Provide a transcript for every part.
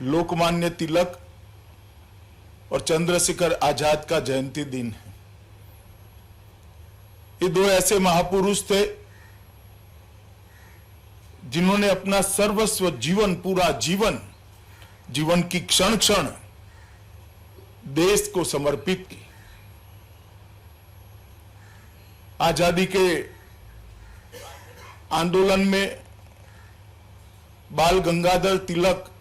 लोकमान्य तिलक और चंद्रशेखर आजाद का जयंती दिन है। ये दो ऐसे महापुरुष थे जिन्होंने अपना सर्वस्व जीवन, पूरा जीवन की क्षण क्षण देश को समर्पित की। आजादी के आंदोलन में बाल गंगाधर तिलक,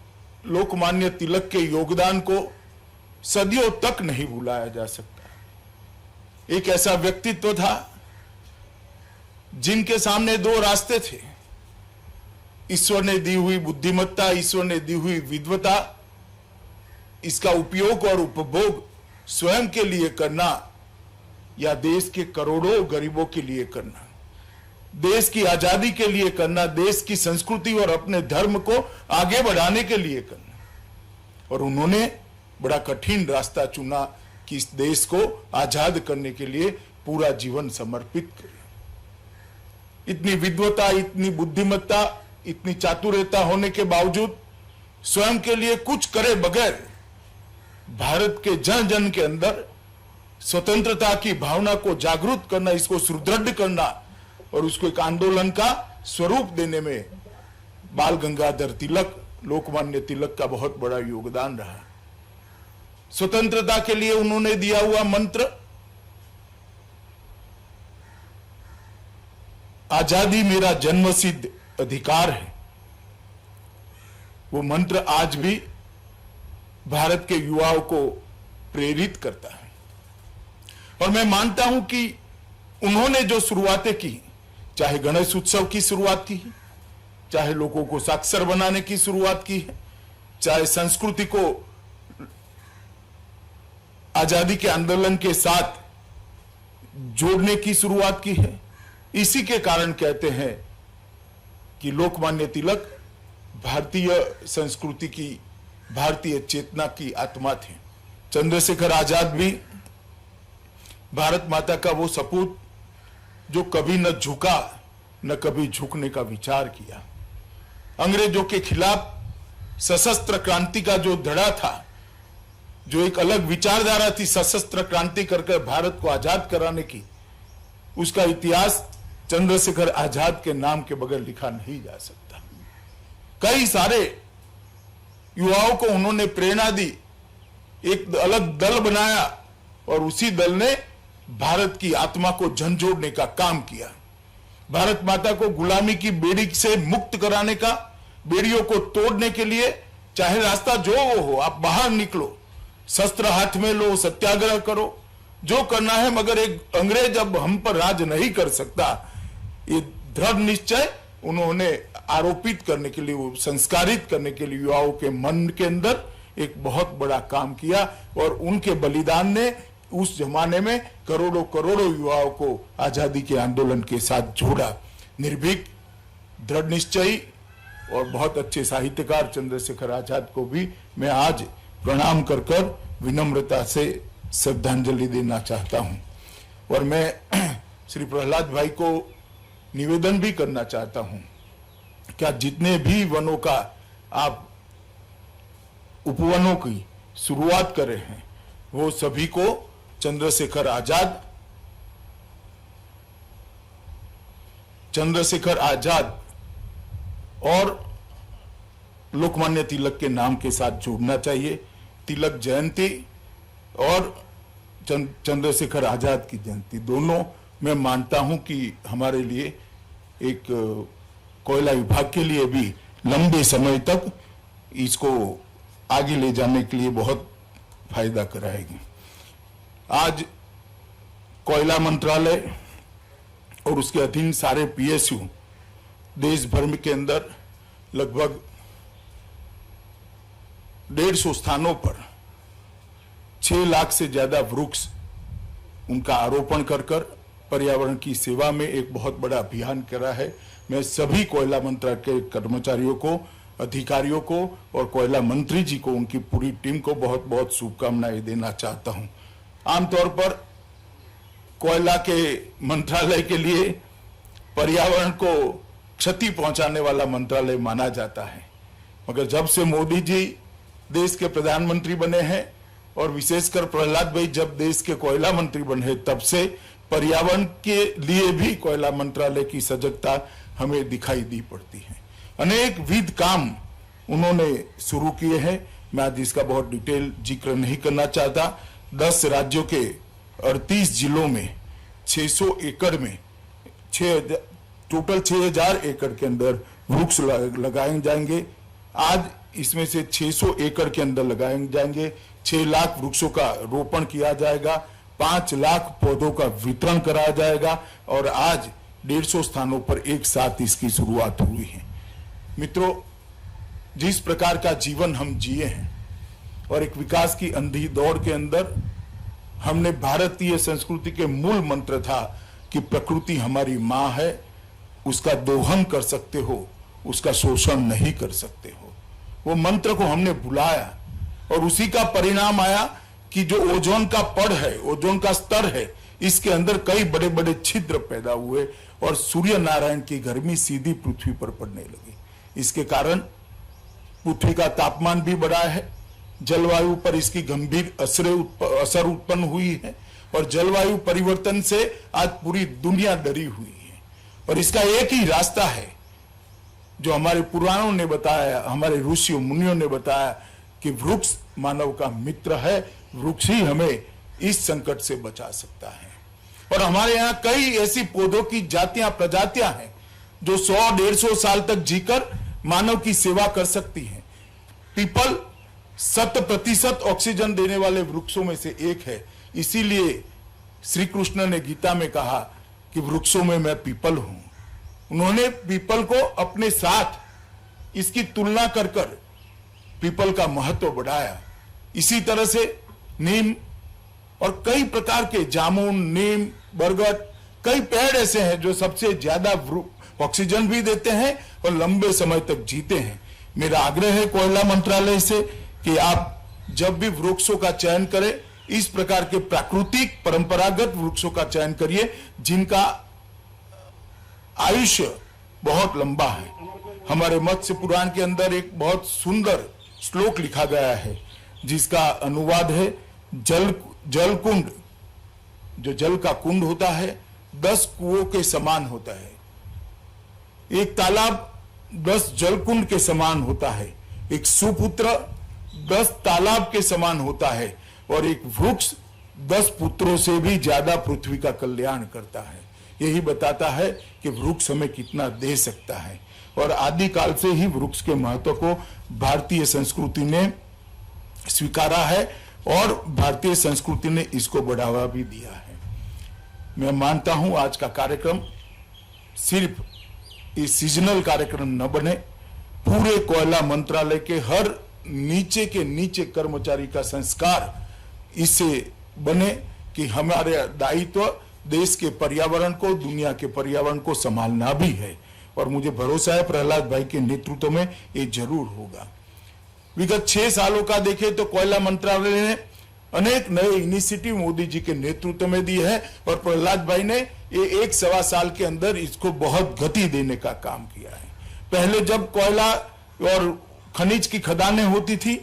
लोकमान्य तिलक के योगदान को सदियों तक नहीं भुलाया जा सकता। एक ऐसा व्यक्तित्व था जिनके सामने दो रास्ते थे, ईश्वर ने दी हुई बुद्धिमत्ता, ईश्वर ने दी हुई विद्वता, इसका उपयोग और उपभोग स्वयं के लिए करना या देश के करोड़ों गरीबों के लिए करना, देश की आजादी के लिए करना, देश की संस्कृति और अपने धर्म को आगे बढ़ाने के लिए करना। और उन्होंने बड़ा कठिन रास्ता चुना कि इस देश को आजाद करने के लिए पूरा जीवन समर्पित करें। इतनी विद्वता, इतनी बुद्धिमत्ता, इतनी चातुर्यता होने के बावजूद स्वयं के लिए कुछ करे बगैर भारत के जन जन के अंदर स्वतंत्रता की भावना को जागृत करना, इसको सुदृढ़ करना और उसको एक आंदोलन का स्वरूप देने में बाल गंगाधर तिलक, लोकमान्य तिलक का बहुत बड़ा योगदान रहा। स्वतंत्रता के लिए उन्होंने दिया हुआ मंत्र, आजादी मेरा जन्मसिद्ध अधिकार है, वो मंत्र आज भी भारत के युवाओं को प्रेरित करता है। और मैं मानता हूं कि उन्होंने जो शुरुआतें की, चाहे गणेश उत्सव की शुरुआत की, चाहे लोगों को साक्षर बनाने की शुरुआत की है, चाहे संस्कृति को आजादी के आंदोलन के साथ जोड़ने की शुरुआत की है, इसी के कारण कहते हैं कि लोकमान्य तिलक भारतीय संस्कृति की, भारतीय चेतना की आत्मा थे। चंद्रशेखर आजाद भी भारत माता का वो सपूत जो कभी न झुका, न कभी झुकने का विचार किया। अंग्रेजों के खिलाफ सशस्त्र क्रांति का जो धड़ा था, जो एक अलग विचारधारा थी सशस्त्र क्रांति करके भारत को आजाद कराने की, उसका इतिहास चंद्रशेखर आजाद के नाम के बगैर लिखा नहीं जा सकता। कई सारे युवाओं को उन्होंने प्रेरणा दी, एक अलग दल बनाया और उसी दल ने भारत की आत्मा को झंझोड़ने का काम किया। भारत माता को गुलामी की बेड़ी से मुक्त कराने का, बेड़ियों को तोड़ने के लिए चाहे रास्ता जो वो हो, आप बाहर निकलो, शस्त्र हाथ में लो, सत्याग्रह करो, जो करना है, मगर एक अंग्रेज अब हम पर राज नहीं कर सकता, ये दृढ़ निश्चय उन्होंने आरोपित करने के लिए, वो संस्कारित करने के लिए युवाओं के मन के अंदर एक बहुत बड़ा काम किया। और उनके बलिदान ने उस जमाने में करोड़ों करोड़ों युवाओं को आजादी के आंदोलन के साथ जोड़ा। निर्भीक, दृढ़ निश्चयी और बहुत अच्छे साहित्यकार चंद्रशेखर आजाद को भी मैं आज प्रणाम कर कर विनम्रता से श्रद्धांजलि देना चाहता हूं। और मैं श्री प्रहलाद भाई को निवेदन भी करना चाहता हूं, क्या जितने भी वनों का आप उपवनों की शुरुआत कर रहे हैं, वो सभी को चंद्रशेखर आजाद और लोकमान्य तिलक के नाम के साथ जोड़ना चाहिए। तिलक जयंती और चंद्रशेखर आजाद की जयंती, दोनों मैं मानता हूं कि हमारे लिए एक कोयला विभाग के लिए भी लंबे समय तक इसको आगे ले जाने के लिए बहुत फायदा कराएगी। आज कोयला मंत्रालय और उसके अधीन सारे पीएसयू देश भर के अंदर लगभग 150 स्थानों पर 6 लाख से ज्यादा वृक्ष उनका आरोपण कर पर्यावरण की सेवा में एक बहुत बड़ा अभियान करा है। मैं सभी कोयला मंत्रालय के कर्मचारियों को, अधिकारियों को और कोयला मंत्री जी को, उनकी पूरी टीम को बहुत बहुत शुभकामनाएं देना चाहता हूं। आमतौर पर कोयला के मंत्रालय के लिए पर्यावरण को क्षति पहुंचाने वाला मंत्रालय माना जाता है, मगर जब से मोदी जी देश के प्रधानमंत्री बने हैं और विशेषकर प्रहलाद भाई जब देश के कोयला मंत्री बने तब से पर्यावरण के लिए भी कोयला मंत्रालय की सजगता हमें दिखाई दी पड़ती है। अनेक विध काम उन्होंने शुरू किए हैं। मैं आज इसका बहुत डिटेल जिक्र नहीं करना चाहता। 10 राज्यों के 38 जिलों में 600 एकड़ में टोटल 6000 एकड़ के अंदर वृक्ष लगाए जाएंगे। आज इसमें से 600 एकड़ के अंदर लगाए जाएंगे। 6 लाख वृक्षों का रोपण किया जाएगा, 5 लाख पौधों का वितरण कराया जाएगा और आज 150 स्थानों पर एक साथ इसकी शुरुआत हुई है। मित्रों, जिस प्रकार का जीवन हम जिए हैं और एक विकास की अंधी दौड़ के अंदर हमने भारतीय संस्कृति के मूल मंत्र था कि प्रकृति हमारी मां है, उसका दोहन कर सकते हो, उसका शोषण नहीं कर सकते हो। वो मंत्र को हमने भुलाया और उसी का परिणाम आया कि जो ओजोन का पड़ है, ओजोन का स्तर है, इसके अंदर कई बड़े बड़े छिद्र पैदा हुए और सूर्य नारायण की गर्मी सीधी पृथ्वी पर पड़ने लगी। इसके कारण पृथ्वी का तापमान भी बढ़ा है, जलवायु पर इसकी गंभीर असर उत्पन्न हुई है और जलवायु परिवर्तन से आज पूरी दुनिया डरी हुई है। और इसका एक ही रास्ता है जो हमारे पुराणों ने बताया, हमारे ऋषियों मुनियों ने बताया कि वृक्ष मानव का मित्र है, वृक्ष ही हमें इस संकट से बचा सकता है। और हमारे यहाँ कई ऐसी पौधों की जातियां प्रजातियां हैं जो 100-150 साल तक जीकर मानव की सेवा कर सकती हैं। पीपल 100% ऑक्सीजन देने वाले वृक्षों में से एक है। इसीलिए श्री कृष्ण ने गीता में कहा कि वृक्षों में मैं पीपल हूं। उन्होंने पीपल को अपने साथ इसकी तुलना कर कर पीपल का महत्व बढ़ाया। इसी तरह से नीम और कई प्रकार के जामुन, नीम, बरगद, कई पेड़ ऐसे हैं जो सबसे ज्यादा ऑक्सीजन भी देते हैं और लंबे समय तक जीते हैं। मेरा आग्रह है कोयला मंत्रालय से कि आप जब भी वृक्षों का चयन करें, इस प्रकार के प्राकृतिक परंपरागत वृक्षों का चयन करिए जिनका आयुष्य बहुत लंबा है। हमारे मत्स्य पुराण के अंदर एक बहुत सुंदर श्लोक लिखा गया है जिसका अनुवाद है, जल कुंड, जो जल का कुंड होता है 10 कुओं के समान होता है। एक तालाब 10 जल कुंड के समान होता है, एक सुपुत्र 10 तालाब के समान होता है और एक वृक्ष 10 पुत्रों से भी ज्यादा पृथ्वी का कल्याण करता है। यही बताता है कि वृक्ष हमें कितना दे सकता है। और आदिकाल से ही वृक्ष के महत्व को भारतीय संस्कृति ने स्वीकारा है और भारतीय संस्कृति ने इसको बढ़ावा भी दिया है। मैं मानता हूं आज का कार्यक्रम सिर्फ इस सीजनल कार्यक्रम न बने, पूरे कोयला मंत्रालय के हर नीचे के नीचे कर्मचारी का संस्कार इससे बने कि हमारे दायित्व देश के पर्यावरण को, दुनिया के पर्यावरण को संभालना भी है। और मुझे भरोसा है प्रहलाद भाई के नेतृत्व में ये जरूर होगा। विगत 6 सालों का देखें तो कोयला मंत्रालय ने अनेक नए इनिशिएटिव मोदी जी के नेतृत्व में दी है और प्रहलाद भाई ने ये 1-1.25 साल के अंदर इसको बहुत गति देने का काम किया है। पहले जब कोयला और खनिज की खदानें होती थी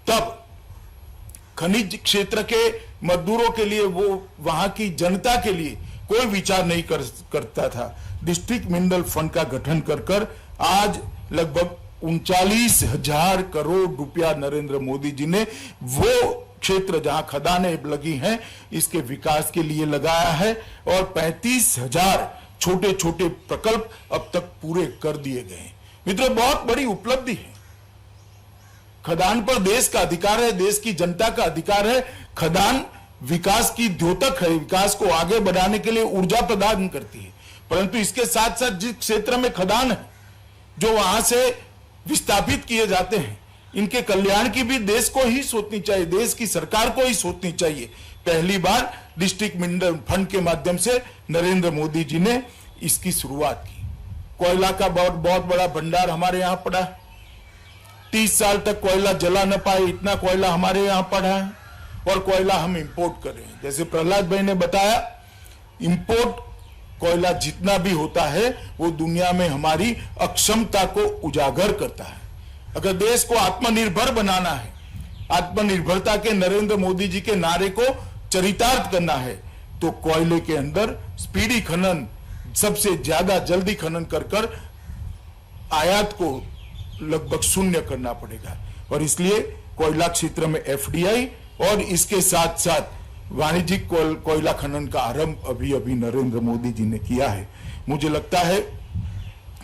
तब खनिज क्षेत्र के मजदूरों के लिए, वो वहां की जनता के लिए कोई विचार नहीं करता था। डिस्ट्रिक्ट मिनरल फंड का गठन कर आज लगभग 39,000 करोड़ रुपया नरेंद्र मोदी जी ने वो क्षेत्र जहां खदानें लगी हैं इसके विकास के लिए लगाया है और 35,000 छोटे छोटे प्रकल्प अब तक पूरे कर दिए गए। मित्रों, बहुत बड़ी उपलब्धि है। खदान पर देश का अधिकार है, देश की जनता का अधिकार है। खदान विकास की द्योतक है, विकास को आगे बढ़ाने के लिए ऊर्जा प्रदान करती है। परंतु इसके साथ साथ जिस क्षेत्र में खदान है, जो वहां से विस्थापित किए जाते हैं, इनके कल्याण की भी देश को ही सोचनी चाहिए, देश की सरकार को ही सोचनी चाहिए। पहली बार डिस्ट्रिक्ट मिनरल फंड के माध्यम से नरेंद्र मोदी जी ने इसकी शुरुआत की। कोयला का बहुत बड़ा भंडार हमारे यहां पड़ा है। 30 साल तक कोयला जला न पाए, इतना कोयला हमारे यहां पड़ा है और कोयला हम इंपोर्ट कर रहे हैं। जैसे प्रहलाद भाई ने बताया, इंपोर्ट कोयला जितना भी होता है वो दुनिया में हमारी अक्षमता को उजागर करता है। अगर देश को आत्मनिर्भर बनाना है आत्मनिर्भरता के नरेंद्र मोदी जी के नारे को चरितार्थ करना है तो कोयले के अंदर स्पीडी खनन, सबसे ज्यादा जल्दी खनन कर आयात को लगभग शून्य करना पड़ेगा। और इसलिए कोयला क्षेत्र में एफडीआई और इसके साथ साथ वाणिज्यिक कोयला खनन का आरंभ अभी अभी नरेंद्र मोदी जी ने किया है। मुझे लगता है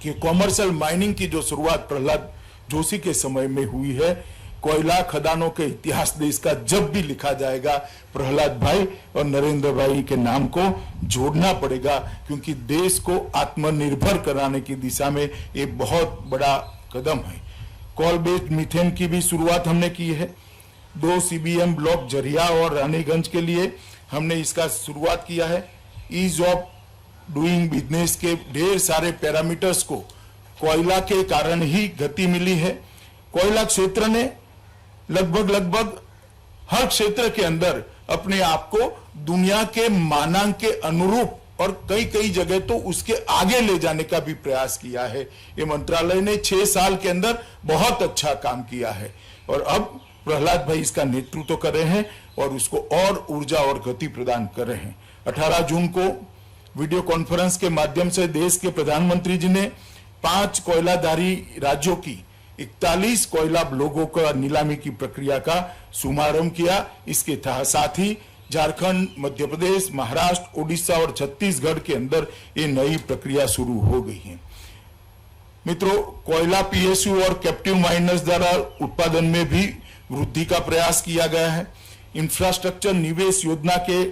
कि कॉमर्शियल माइनिंग की जो शुरुआत प्रहलाद जोशी के समय में हुई है, कोयला खदानों के इतिहास देश का जब भी लिखा जाएगा प्रहलाद भाई और नरेंद्र भाई के नाम को जोड़ना पड़ेगा, क्योंकि देश को आत्मनिर्भर कराने की दिशा में एक बहुत बड़ा कदम है। कोल बेस्ड मीथेन की भी शुरुआत हमने की है। 2 CBM ब्लॉक जरिया और रानीगंज के लिए हमने इसका शुरुआत किया है। ईज ऑफ डूइंग बिजनेस के ढेर सारे पैरामीटर्स को कोयला के कारण ही गति मिली है। कोयला क्षेत्र ने लगभग हर क्षेत्र के अंदर अपने आप को दुनिया के मानक के अनुरूप और कई जगह तो उसके आगे ले जाने का भी प्रयास किया है। ये मंत्रालय ने 6 साल के अंदर बहुत अच्छा काम किया है और अब प्रहलाद भाई इसका नेतृत्व कर रहे हैं और उसको और ऊर्जा और गति प्रदान कर रहे हैं। 18 जून को वीडियो कॉन्फ्रेंस के माध्यम से देश के प्रधानमंत्री जी ने 5 कोयलाधारी राज्यों की 41 कोयला ब्लॉकों का नीलामी की प्रक्रिया का शुभारंभ किया। इसके साथ ही झारखंड, मध्य प्रदेश, महाराष्ट्र, उड़ीसा और छत्तीसगढ़ के अंदर ये नई प्रक्रिया शुरू हो गई है। मित्रों, कोयला PSU और कैप्टिव माइनर्स द्वारा उत्पादन में भी वृद्धि का प्रयास किया गया है। इंफ्रास्ट्रक्चर निवेश योजना के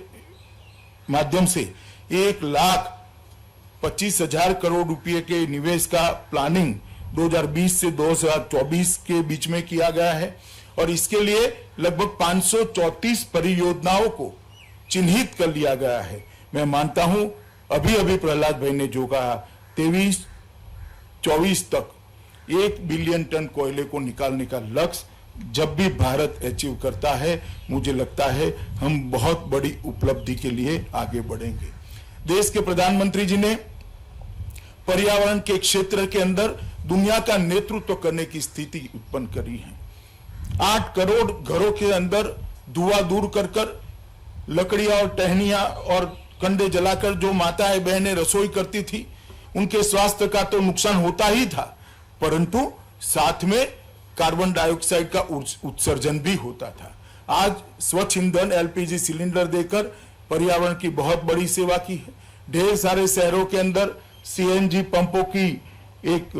माध्यम से 1,25,000 करोड़ रुपए के निवेश का प्लानिंग 2020 से 2024 के बीच में किया गया है और इसके लिए लगभग 534 परियोजनाओं को चिन्हित कर लिया गया है। मैं मानता हूं अभी प्रहलाद भाई ने जो कहा 23-24 तक 1 बिलियन टन कोयले को निकालने का लक्ष्य जब भी भारत अचीव करता है, मुझे लगता है हम बहुत बड़ी उपलब्धि के लिए आगे बढ़ेंगे। देश के प्रधानमंत्री जी ने पर्यावरण के क्षेत्र के अंदर दुनिया का नेतृत्व करने की स्थिति उत्पन्न करी है। 8 करोड़ घरों के अंदर धुआं दूर कर लकड़ियां और टहनियां और कंडे जलाकर जो माताएं बहनें रसोई करती थी, उनके स्वास्थ्य का तो नुकसान होता ही था, परंतु साथ में कार्बन डाइऑक्साइड का उत्सर्जन भी होता था। आज स्वच्छ ईंधन LPG सिलेंडर देकर पर्यावरण की बहुत बड़ी सेवा की है। ढेर सारे शहरों के अंदर CNG पंपों की एक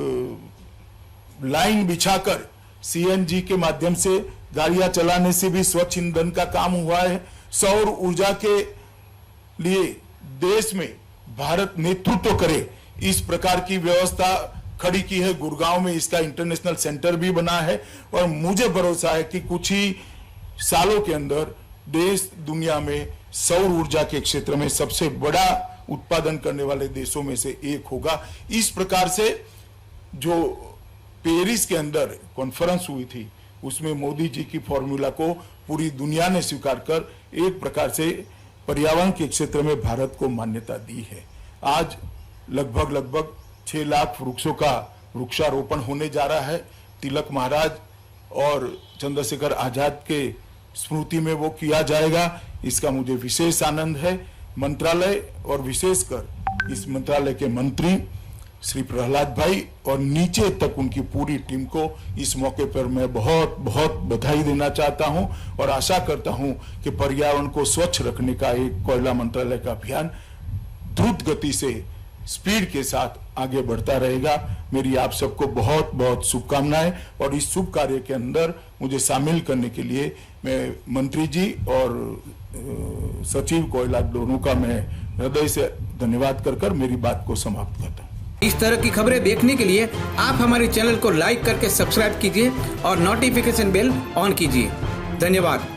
लाइन बिछाकर CNG के माध्यम से गाड़ियां चलाने से भी स्वच्छ ईंधन का काम हुआ है। सौर ऊर्जा के लिए देश में भारत नेतृत्व करे, इस प्रकार की व्यवस्था खड़ी की है। गुड़गांव में इसका इंटरनेशनल सेंटर भी बना है और मुझे भरोसा है कि कुछ ही सालों के अंदर देश दुनिया में सौर ऊर्जा के क्षेत्र में सबसे बड़ा उत्पादन करने वाले देशों में से एक होगा। इस प्रकार से जो पेरिस के अंदर कॉन्फ्रेंस हुई थी, उसमें मोदी जी की फॉर्मूला को पूरी दुनिया ने स्वीकार कर एक प्रकार से पर्यावरण के क्षेत्र में भारत को मान्यता दी है। आज लगभग 6 लाख वृक्षों का वृक्षारोपण होने जा रहा है। तिलक महाराज और चंद्रशेखर आजाद के स्मृति में वो किया जाएगा, इसका मुझे विशेष आनंद है। मंत्रालय और विशेषकर इस मंत्रालय के मंत्री श्री प्रहलाद भाई और नीचे तक उनकी पूरी टीम को इस मौके पर मैं बहुत बहुत बधाई देना चाहता हूं और आशा करता हूं कि पर्यावरण को स्वच्छ रखने का एक कोयला मंत्रालय का अभियान द्रुत गति से स्पीड के साथ आगे बढ़ता रहेगा। मेरी आप सबको बहुत बहुत शुभकामनाएं और इस शुभ कार्य के अंदर मुझे शामिल करने के लिए मैं मंत्री जी और सचिव कोयला दोनों का मैं हृदय से धन्यवाद कर मेरी बात को समाप्त करता हूं। इस तरह की खबरें देखने के लिए आप हमारे चैनल को लाइक करके सब्सक्राइब कीजिए और नोटिफिकेशन बेल ऑन कीजिए। धन्यवाद।